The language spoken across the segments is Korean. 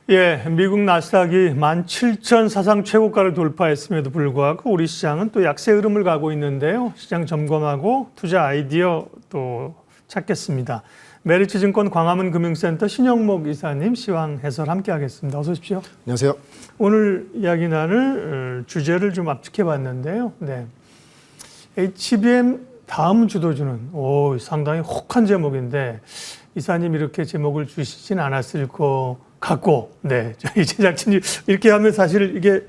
예, 미국 나스닥이 17,000 사상 최고가를 돌파했음에도 불구하고 우리 시장은 또 약세 흐름을 가고 있는데요. 시장 점검하고 투자 아이디어 또 찾겠습니다. 메리츠증권 광화문 금융센터 신영목 이사님, 시황 해설 함께하겠습니다. 어서 오십시오. 안녕하세요. 오늘 이야기 나눌 주제를 좀 압축해봤는데요. 네, HBM 다음 주도주는 상당히 혹한 제목인데 이사님 이렇게 제목을 주시진 않았을 것 같고, 네, 저희 제작진이 이렇게 하면 사실 이게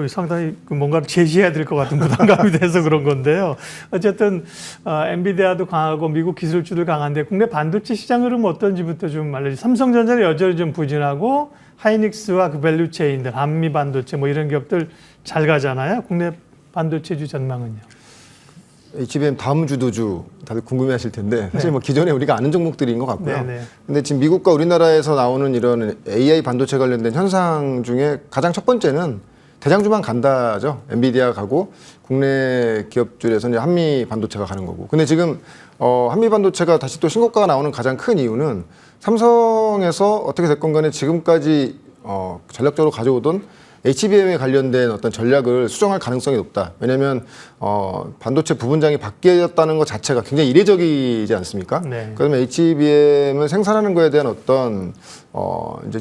상당히 뭔가를 제시해야 될 것 같은 부담감이 돼서 그런 건데요. 어쨌든 엔비디아도 강하고 미국 기술주도 강한데 국내 반도체 시장 흐름 어떤지부터 좀 알려주세요. 삼성전자는 여전히 좀 부진하고 하이닉스와 그 밸류체인들, 한미 반도체 뭐 이런 기업들 잘 가잖아요. 국내 반도체주 전망은요? HBM 다음 주도주 다들 궁금해하실 텐데 사실 뭐 기존에 우리가 아는 종목들인 것 같고요. 네네. 근데 지금 미국과 우리나라에서 나오는 이런 AI 반도체 관련된 현상 중에 가장 첫 번째는 대장주만 간다죠. 엔비디아 가고 국내 기업들에서는 한미 반도체가 가는 거고. 근데 지금 한미 반도체가 다시 또 신고가가 나오는 가장 큰 이유는 삼성에서 어떻게 됐건 간에 지금까지 전략적으로 가져오던 HBM에 관련된 어떤 전략을 수정할 가능성이 높다. 왜냐하면 반도체 부분장이 바뀌었다는 것 자체가 굉장히 이례적이지 않습니까? 네. 그러면 HBM을 생산하는 거에 대한 어떤 이제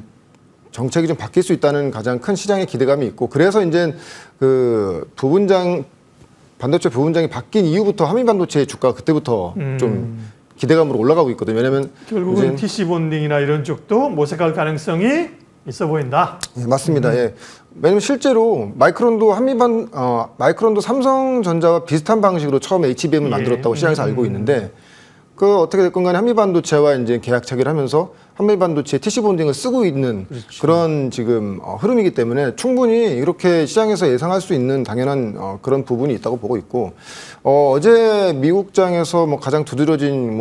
정책이 좀 바뀔 수 있다는 가장 큰 시장의 기대감이 있고, 그래서 이제 그 반도체 부분장이 바뀐 이후부터 한미 반도체 주가가 그때부터 좀 기대감으로 올라가고 있거든요. 왜냐하면 결국은 TC 본딩이나 이런 쪽도 모색할 가능성이 있어 보인다. 예, 맞습니다. 예. 왜냐면 실제로 마이크론도 삼성전자와 비슷한 방식으로 처음 HBM을 만들었다고 시장에서 알고 있는데, 그 어떻게 됐건 간에 한미반도체와 이제 계약 체결을 하면서 한미반도체 TC 본딩을 쓰고 있는 그런 지금 흐름이기 때문에 충분히 이렇게 시장에서 예상할 수 있는 당연한 그런 부분이 있다고 보고 있고, 어제 미국장에서 뭐 가장 두드러진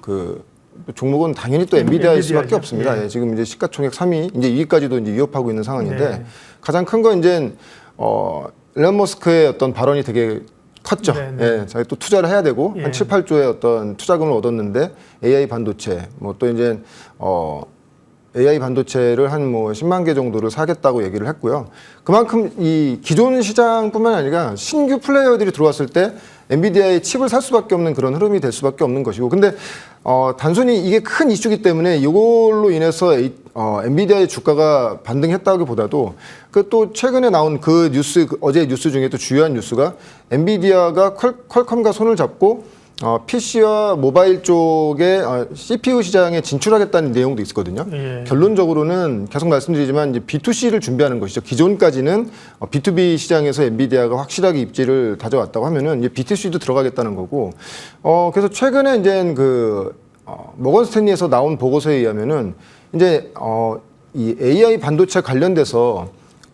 그 종목은 당연히 또 엔비디아일 수밖에 없습니다. 예, 지금 이제 시가총액 3위, 이제 2위까지도 이제 위협하고 있는 상황인데, 네. 가장 큰 건 이제 일론 머스크의 어떤 발언이 되게 컸죠. 예, 자기 또 투자를 해야 되고 한 7, 8조의 어떤 투자금을 얻었는데 AI 반도체 또 이제 AI 반도체를 한 10만 개 정도를 사겠다고 얘기를 했고요. 그만큼 이 기존 시장뿐만 아니라 신규 플레이어들이 들어왔을 때 엔비디아의 칩을 살 수밖에 없는 그런 흐름이 될 수밖에 없는 것이고, 근데 단순히 이게 큰 이슈이기 때문에 이걸로 인해서 엔비디아의 주가가 반등했다기보다도 그 또 최근에 나온 그 뉴스, 어제 뉴스 중에 또 주요한 뉴스가 엔비디아가 퀄컴과 손을 잡고 PC와 모바일 쪽에 CPU 시장에 진출하겠다는 내용도 있었거든요. 예. 결론적으로는 계속 말씀드리지만 이제 B2C를 준비하는 것이죠. 기존까지는 B2B 시장에서 엔비디아가 확실하게 입지를 다져왔다고 하면은 이제 B2C도 들어가겠다는 거고, 그래서 최근에 이제 모건 스탠리에서 나온 보고서에 의하면은 이제 이 AI 반도체 관련돼서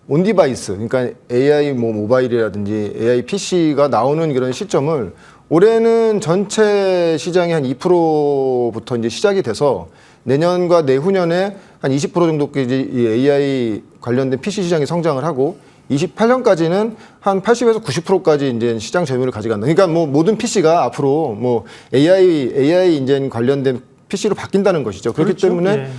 온디바이스, 그러니까 AI 모바일이라든지 AI PC가 나오는 그런 시점을 올해는 전체 시장이 한 2%부터 이제 시작이 돼서 내년과 내후년에 한 20% 정도까지 이 AI 관련된 PC 시장이 성장을 하고 28년까지는 한 80에서 90%까지 이제 시장 점유율을 가져간다. 그러니까 모든 PC가 앞으로 AI 이제 관련된 PC로 바뀐다는 것이죠. 그렇기 그렇죠. 때문에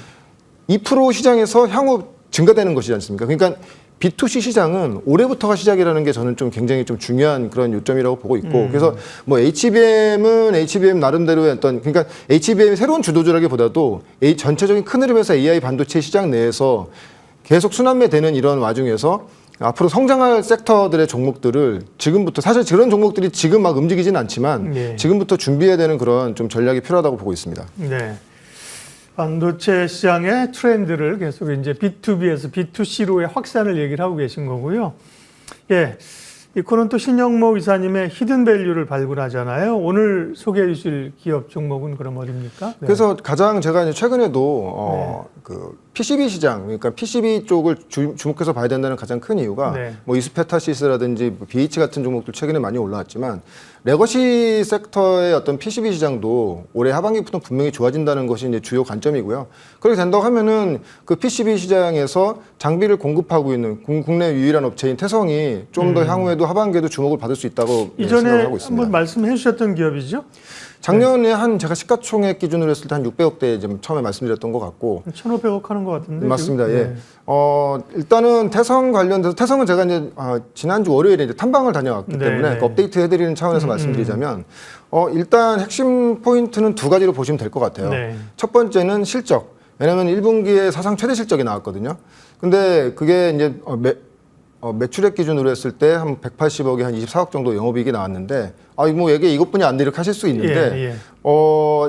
2% 시장에서 향후 증가되는 것이지 않습니까? 그러니까 B2C 시장은 올해부터가 시작이라는 게 저는 좀 굉장히 좀 중요한 그런 요점이라고 보고 있고, 그래서 HBM은 HBM 나름대로의 그러니까 HBM이 새로운 주도주라기보다도 전체적인 큰 흐름에서 AI 반도체 시장 내에서 계속 순환매되는 이런 와중에서 앞으로 성장할 섹터들의 종목들을 지금부터, 사실 그런 종목들이 지금 막 움직이진 않지만 지금부터 준비해야 되는 그런 좀 전략이 필요하다고 보고 있습니다. 네. 반도체 시장의 트렌드를 계속 이제 B2B에서 B2C로의 확산을 얘기를 하고 계신 거고요. 예. 이 코는 또 신영목 이사님의 히든밸류를 발굴하잖아요. 오늘 소개해 주실 기업 종목은 그럼 어디입니까? 네. 그래서 가장 제가 이제 최근에도 그 PCB 시장, 그러니까 PCB 쪽을 주목해서 봐야 된다는 가장 큰 이유가 이스페타시스라든지 BH 같은 종목들 최근에 많이 올라왔지만 레거시 섹터의 어떤 PCB 시장도 올해 하반기부터 분명히 좋아진다는 것이 이제 주요 관점이고요. 그렇게 된다고 하면은 그 PCB 시장에서 장비를 공급하고 있는 국내 유일한 업체인 태성이 좀 더 향후에도 하반기에도 주목을 받을 수 있다고 이전에 생각하고 있습니다. 한번 말씀해 주셨던 기업이죠? 작년에 한 제가 시가총액 기준으로 했을 때 한 600억대 좀 처음에 말씀드렸던 것 같고 1,500억 하는 것 같은데. 맞습니다. 지금? 예. 네. 일단은 태성 관련돼서 태성은 제가 이제 지난주 월요일에 이제 탐방을 다녀왔기 네, 때문에 네. 그 업데이트 해드리는 차원에서 말씀드리자면 일단 핵심 포인트는 두 가지로 보시면 될 것 같아요. 네. 첫 번째는 실적. 왜냐하면 1분기에 사상 최대 실적이 나왔거든요. 근데 그게 이제 매출액 기준으로 했을 때 한 180억에 한 24억 정도 영업이익이 나왔는데 뭐 이게 이것뿐이 안 돼 이렇게 하실 수 있는데 예, 예.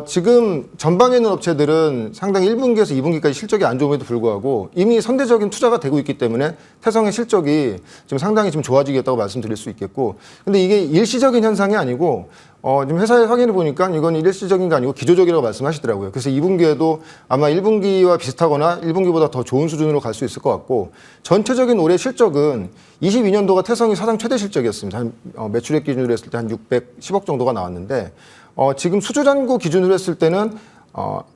지금 전방에 있는 업체들은 상당히 1분기에서 2분기까지 실적이 안 좋음에도 불구하고 이미 선제적인 투자가 되고 있기 때문에 태성의 실적이 지금 상당히 좀 좋아지겠다고 말씀드릴 수 있겠고 근데 이게 일시적인 현상이 아니고 지금 회사에 확인해 보니까 이건 일시적인 게 아니고 기조적이라고 말씀하시더라고요. 그래서 2분기에도 아마 1분기와 비슷하거나 1분기보다 더 좋은 수준으로 갈 수 있을 것 같고 전체적인 올해 실적은 22년도가 태성이 사상 최대 실적이었습니다. 한 매출액 기준으로 했을 때 한 610억 정도가 나왔는데 지금 수주잔고 기준으로 했을 때는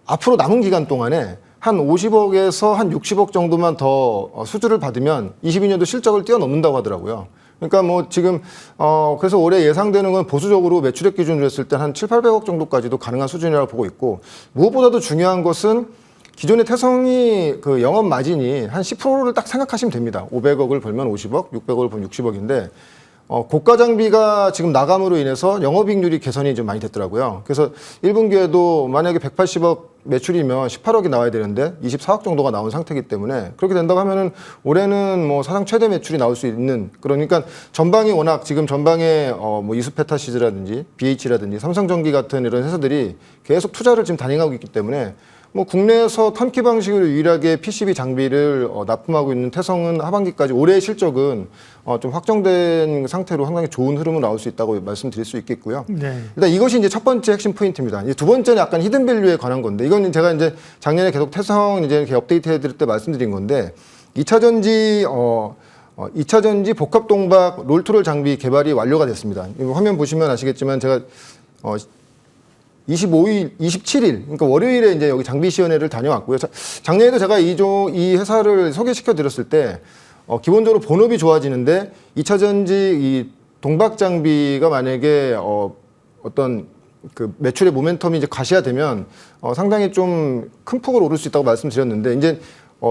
앞으로 남은 기간 동안에 한 50억에서 한 60억 정도만 더 수주를 받으면 22년도 실적을 뛰어넘는다고 하더라고요. 그러니까 뭐 지금 그래서 올해 예상되는 건 보수적으로 매출액 기준으로 했을 때 한 700~800억 정도까지도 가능한 수준이라고 보고 있고 무엇보다도 중요한 것은 기존의 태성이 그 영업 마진이 한 10%를 딱 생각하시면 됩니다. 500억을 벌면 50억, 600억을 벌면 60억인데 고가 장비가 지금 나감으로 인해서 영업이익률이 개선이 좀 많이 됐더라고요. 그래서 1분기에도 만약에 180억 매출이면 18억이 나와야 되는데 24억 정도가 나온 상태이기 때문에 그렇게 된다고 하면은 올해는 뭐 사상 최대 매출이 나올 수 있는 그러니까 전방이 워낙 지금 전방에 뭐 이수페타시즈라든지 BH라든지 삼성전기 같은 이런 회사들이 계속 투자를 지금 단행하고 있기 때문에 뭐 국내에서 턴키 방식으로 유일하게 PCB 장비를 납품하고 있는 태성은 하반기까지 올해의 실적은 좀 확정된 상태로 상당히 좋은 흐름으로 나올 수 있다고 말씀드릴 수 있겠고요. 네. 일단 이것이 이제 첫 번째 핵심 포인트입니다. 이제 두 번째는 약간 히든밸류에 관한 건데 이건 제가 이제 작년에 계속 태성 이제 이렇게 업데이트 해드릴 때 말씀드린 건데 2차 전지 복합 동박 롤트롤 장비 개발이 완료가 됐습니다. 이거 화면 보시면 아시겠지만 제가 27일, 그러니까 월요일에 이제 여기 장비 시연회를 다녀왔고요. 작년에도 제가 이 회사를 소개시켜 드렸을 때, 기본적으로 본업이 좋아지는데 2차 전지 이 동박 장비가 만약에 어떤 그 매출의 모멘텀이 이제 가시화되면 상당히 좀 큰 폭으로 오를 수 있다고 말씀드렸는데 이제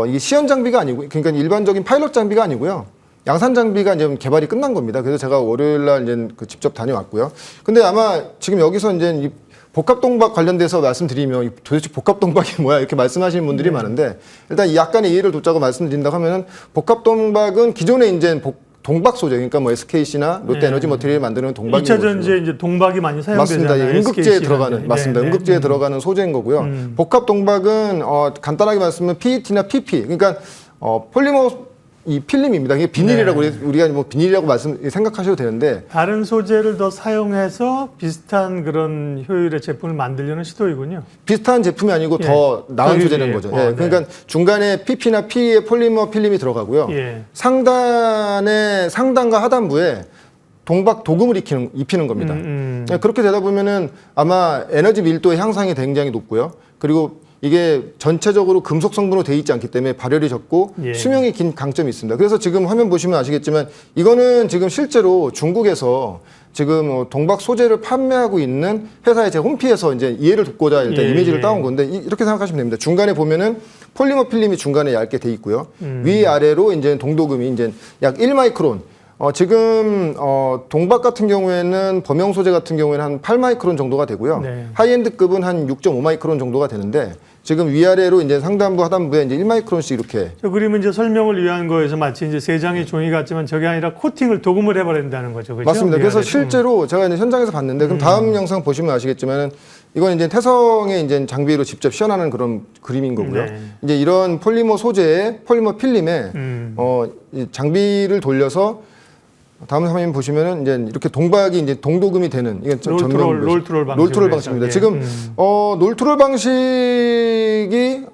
이게 시연 장비가 아니고 그러니까 일반적인 파일럿 장비가 아니고요. 양산 장비가 이제 개발이 끝난 겁니다. 그래서 제가 월요일 날 이제 직접 다녀왔고요. 근데 아마 지금 여기서 이제 복합동박 관련돼서 말씀드리면 도대체 복합동박이 뭐야 이렇게 말씀하시는 분들이 많은데 일단 약간의 이해를 돕자고 말씀드린다고 하면은 복합동박은 기존에 이제 동박 소재 그러니까 뭐 SKC나 롯데에너지 머티리얼 만드는 동박이 2차 전지에 이제 동박이 많이 사용되잖아요. 맞습니다. 예, 응급제에 들어가는 네, 맞습니다. 네. 응급제에 들어가는 소재인 거고요. 복합 동박은 간단하게 말씀하면 PET나 PP 그러니까 폴리머 이 필름입니다. 이게 비닐이라고 우리가 뭐 비닐이라고 생각하셔도 되는데 다른 소재를 더 사용해서 비슷한 그런 효율의 제품을 만들려는 시도이군요. 비슷한 제품이 아니고 예. 더 나은 더 소재는 유리해요. 거죠. 예. 그러니까 중간에 PP나 PE의 폴리머 필름이 들어가고요. 예. 상단과 하단부에 동박 도금을 입히는 겁니다. 예, 그렇게 되다 보면은 아마 에너지 밀도의 향상이 굉장히 높고요. 그리고 이게 전체적으로 금속 성분으로 되어 있지 않기 때문에 발열이 적고 예. 수명이 긴 강점이 있습니다. 그래서 지금 화면 보시면 아시겠지만 이거는 지금 실제로 중국에서 지금 동박 소재를 판매하고 있는 회사의 제 홈피에서 이제 이해를 돕고자 일단 예, 이미지를 예. 따온 건데 이렇게 생각하시면 됩니다. 중간에 보면은 폴리머 필름이 중간에 얇게 돼 있고요. 위아래로 이제 동도금이 이제 약 1마이크론. 지금 동박 같은 경우에는 범용 소재 같은 경우에는 한 8마이크론 정도가 되고요. 네. 하이엔드급은 한 6.5마이크론 정도가 되는데 지금 위아래로 이제 상단부 하단부에 이제 1마이크론씩 이렇게 저 그림은 이제 설명을 위한 거에서 마치 이제 세 장의 종이 같지만 저게 아니라 코팅을 도금을 해버린다는 거죠. 그렇죠? 맞습니다. 그래서 위아래로. 실제로 제가 이제 현장에서 봤는데 그럼 다음 영상 보시면 아시겠지만은 이건 이제 태성의 이제 장비로 직접 시연하는 그런 그림인 거고요. 네. 이제 이런 폴리머 소재에 폴리머 필름에 이 장비를 돌려서 다음 화면 보시면은 이제 이렇게 동박이 이제 동도금이 되는 이게 롤트롤 방식. 롤트롤 방식입니다. 예. 지금 롤트롤 방식이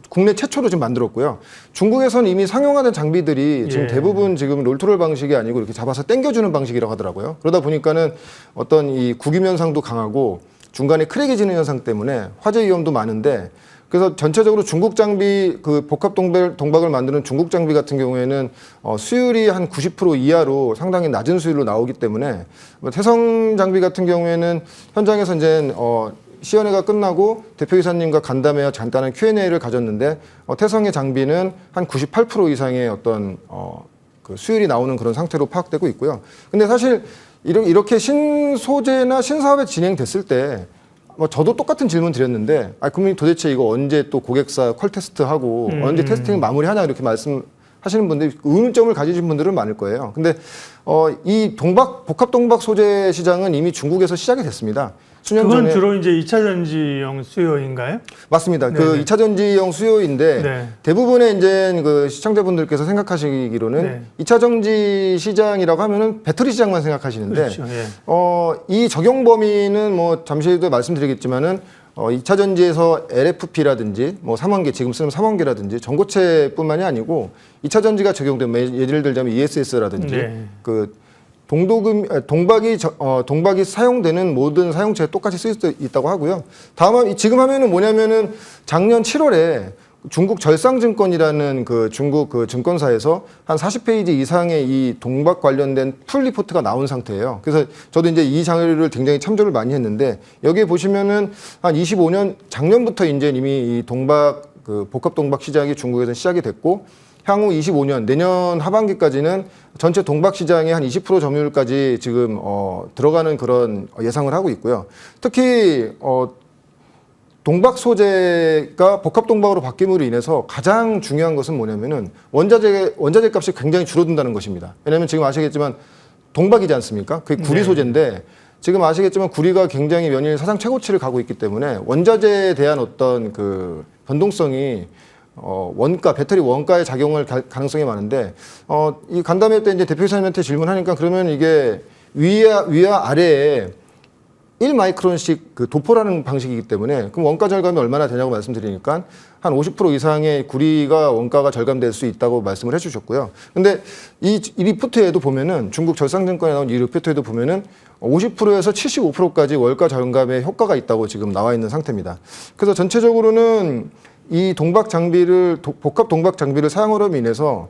국내 최초로 지금 만들었고요. 중국에서는 이미 상용화된 장비들이 지금 예. 대부분 지금 롤트롤 방식이 아니고 이렇게 잡아서 당겨주는 방식이라고 하더라고요. 그러다 보니까는 어떤 이 구김 현상도 강하고 중간에 크랙이지는 현상 때문에 화재 위험도 많은데, 그래서 전체적으로 중국 장비, 그 복합 동박을 만드는 중국 장비 같은 경우에는 수율이 한 90% 이하로 상당히 낮은 수율로 나오기 때문에, 태성 장비 같은 경우에는 현장에서 이제 시연회가 끝나고 대표이사님과 간담회와 간단한 Q&A를 가졌는데, 태성의 장비는 한 98% 이상의 어떤 그 수율이 나오는 그런 상태로 파악되고 있고요. 근데 사실 이렇게 신소재나 신사업에 진행됐을 때 저도 똑같은 질문 드렸는데, 그러면 도대체 이거 언제 또 고객사 퀄 테스트하고 언제 테스팅 마무리하냐 이렇게 말씀하시는 분들이 의문점을 가지신 분들은 많을 거예요. 근데 이 복합 동박 소재 시장은 이미 중국에서 시작이 됐습니다. 수년 그건 전에 주로 이제 2차 전지용 수요인가요? 맞습니다. 그 네네. 2차 전지용 수요인데 네. 대부분의 이제 그 시청자분들께서 생각하시기로는 네. 2차 전지 시장이라고 하면은 배터리 시장만 생각하시는데, 그렇죠. 예. 이 적용 범위는 뭐 잠시도 말씀드리겠지만은 2차 전지에서 LFP라든지 뭐 3원계, 지금 쓰는 3원계라든지 전고체뿐만이 아니고 2차 전지가 적용된, 예를 들자면 ESS라든지 네. 그 동박이 사용되는 모든 사용체에 똑같이 쓸 수 있다고 하고요. 지금 하면은 뭐냐면은 작년 7월에 중국 절상증권이라는 그 중국 그 증권사에서 한 40페이지 이상의 이 동박 관련된 풀 리포트가 나온 상태예요. 그래서 저도 이제 이 자료를 굉장히 참조를 많이 했는데, 여기에 보시면은 한 25년 작년부터 이제 이미 이 복합 동박 시장이 중국에서 시작이 됐고, 향후 25년 내년 하반기까지는 전체 동박 시장의 한 20% 점유율까지 지금 들어가는 그런 예상을 하고 있고요. 특히 동박 소재가 복합 동박으로 바뀜으로 인해서 가장 중요한 것은 뭐냐면은 원자재 값이 굉장히 줄어든다는 것입니다. 왜냐하면 지금 아시겠지만 동박이지 않습니까? 그게 구리 네. 소재인데, 지금 아시겠지만 구리가 굉장히 연일 사상 최고치를 가고 있기 때문에 원자재에 대한 어떤 그 변동성이 배터리 원가에 작용할 가능성이 많은데, 이 간담회 때 이제 대표이사님한테 질문하니까, 그러면 이게 위와 아래에 1마이크론씩 그 도포라는 방식이기 때문에 그럼 원가 절감이 얼마나 되냐고 말씀드리니까 한 50% 이상의 구리가 원가가 절감될 수 있다고 말씀을 해주셨고요. 근데 이 리포트에도 보면은, 중국 절상증권에 나온 이 리포트에도 보면은 50%에서 75%까지 원가 절감의 효과가 있다고 지금 나와 있는 상태입니다. 그래서 전체적으로는 이 복합 동박 장비를 사용함으로 인해서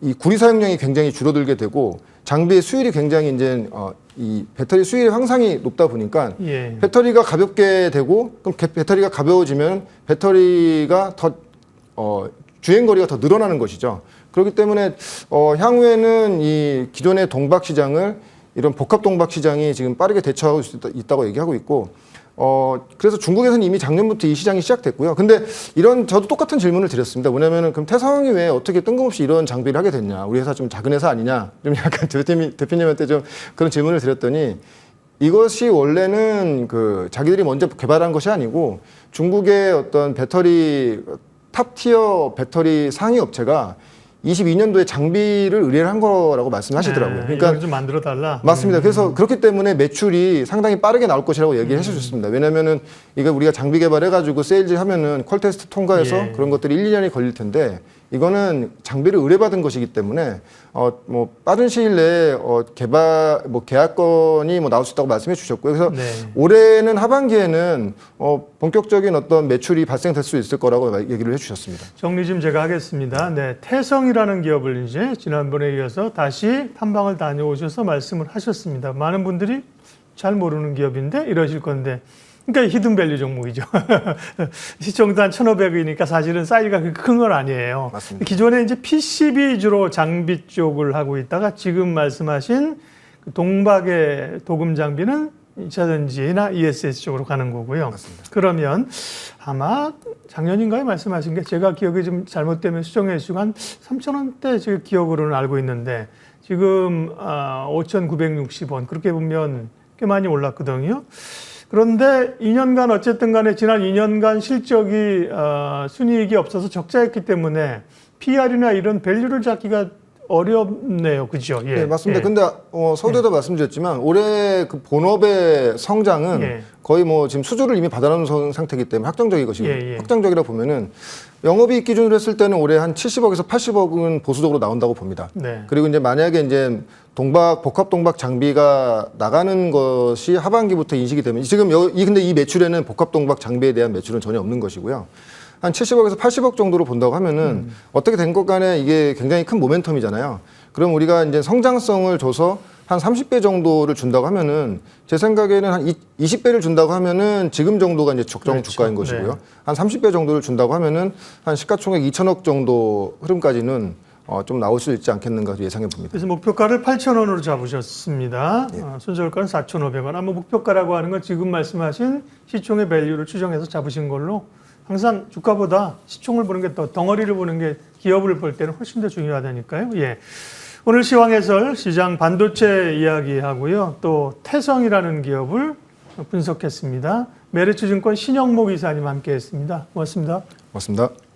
이 구리 사용량이 굉장히 줄어들게 되고, 장비의 수율이 굉장히 이제 이 배터리 수율의 향상이 높다 보니까 예. 배터리가 가볍게 되고, 그럼 배터리가 가벼워지면 배터리가 더 주행 거리가 더 늘어나는 것이죠. 그렇기 때문에 향후에는 이 기존의 동박 시장을 이런 복합 동박 시장이 지금 빠르게 대처하고 있다고 얘기하고 있고, 그래서 중국에서는 이미 작년부터 이 시장이 시작됐고요. 근데 저도 똑같은 질문을 드렸습니다. 뭐냐면은, 그럼 태성이 왜 어떻게 뜬금없이 이런 장비를 하게 됐냐? 우리 회사 좀 작은 회사 아니냐? 좀 약간 대표님한테 좀 그런 질문을 드렸더니, 이것이 원래는 그 자기들이 먼저 개발한 것이 아니고 중국의 어떤 탑티어 배터리 상위 업체가 22년도에 장비를 의뢰를 한 거라고 말씀하시더라고요. 그러니까 좀 만들어 달라. 맞습니다. 그래서 그렇기 때문에 매출이 상당히 빠르게 나올 것이라고 얘기를 해주셨습니다. 왜냐하면 이거 우리가 장비 개발해가지고 세일즈 하면은 퀄 테스트 통과해서 예. 그런 것들이 1, 2년이 걸릴 텐데, 이거는 장비를 의뢰받은 것이기 때문에 뭐 빠른 시일 내에 계약건이 나올 수 있다고 말씀해 주셨고요. 그래서 네. 올해는 하반기에는 본격적인 어떤 매출이 발생될 수 있을 거라고 얘기를 해주셨습니다. 정리 좀 제가 하겠습니다. 네, 태성이라는 기업을 이제 지난번에 이어서 다시 탐방을 다녀오셔서 말씀을 하셨습니다. 많은 분들이 잘 모르는 기업인데 이러실 건데, 그러니까 히든밸류 종목이죠. 시총도 한 1,500이니까 사실은 사이즈가 그렇게 큰 건 아니에요. 맞습니다. 기존에 이제 PCB 주로 장비 쪽을 하고 있다가 지금 말씀하신 그 동박의 도금 장비는 2차 전지나 ESS 쪽으로 가는 거고요. 맞습니다. 그러면 아마 작년인가에 말씀하신 게, 제가 기억이 좀 잘못되면 수정해 주시고, 한 3,000원대 제 기억으로는 알고 있는데 지금 5,960원, 그렇게 보면 꽤 많이 올랐거든요. 그런데 2년간 어쨌든 간에 지난 2년간 실적이 순이익이 없어서 적자였기 때문에 PR이나 이런 밸류를 잡기가 어렵네요. 그죠? 예. 네, 맞습니다. 예. 근데 서두에도 말씀드렸지만 올해 그 본업의 성장은 예. 거의 뭐 지금 수주를 이미 받아놓은 상태이기 때문에 확정적이라 보면은 영업이익 기준으로 했을 때는 올해 한 70억에서 80억은 보수적으로 나온다고 봅니다. 네. 그리고 이제 만약에 이제 복합 동박 장비가 나가는 것이 하반기부터 인식이 되면 지금 근데 이 매출에는 복합 동박 장비에 대한 매출은 전혀 없는 것이고요. 한 70억에서 80억 정도로 본다고 하면은 어떻게 된 것 간에 이게 굉장히 큰 모멘텀이잖아요. 그럼 우리가 이제 성장성을 줘서 한 30배 정도를 준다고 하면은 제 생각에는 한 20배를 준다고 하면은 지금 정도가 이제 적정 그렇죠. 주가인 것이고요. 네. 한 30배 정도를 준다고 하면은 한 시가총액 2천억 정도 흐름까지는 좀 나올 수 있지 않겠는가 예상해 봅니다. 그래서 목표가를 8,000원으로 잡으셨습니다. 예. 순저가는 4,500원. 아마 목표가라고 하는 건 지금 말씀하신 시총의 밸류를 추정해서 잡으신 걸로 항상 주가보다 시총을 보는 게 더 덩어리를 보는 게 기업을 볼 때는 훨씬 더 중요하다니까요. 예. 오늘 시황 해설 시장 반도체 이야기하고요. 또 태성이라는 기업을 분석했습니다. 메리츠증권 신영목 이사님 함께했습니다. 고맙습니다. 고맙습니다.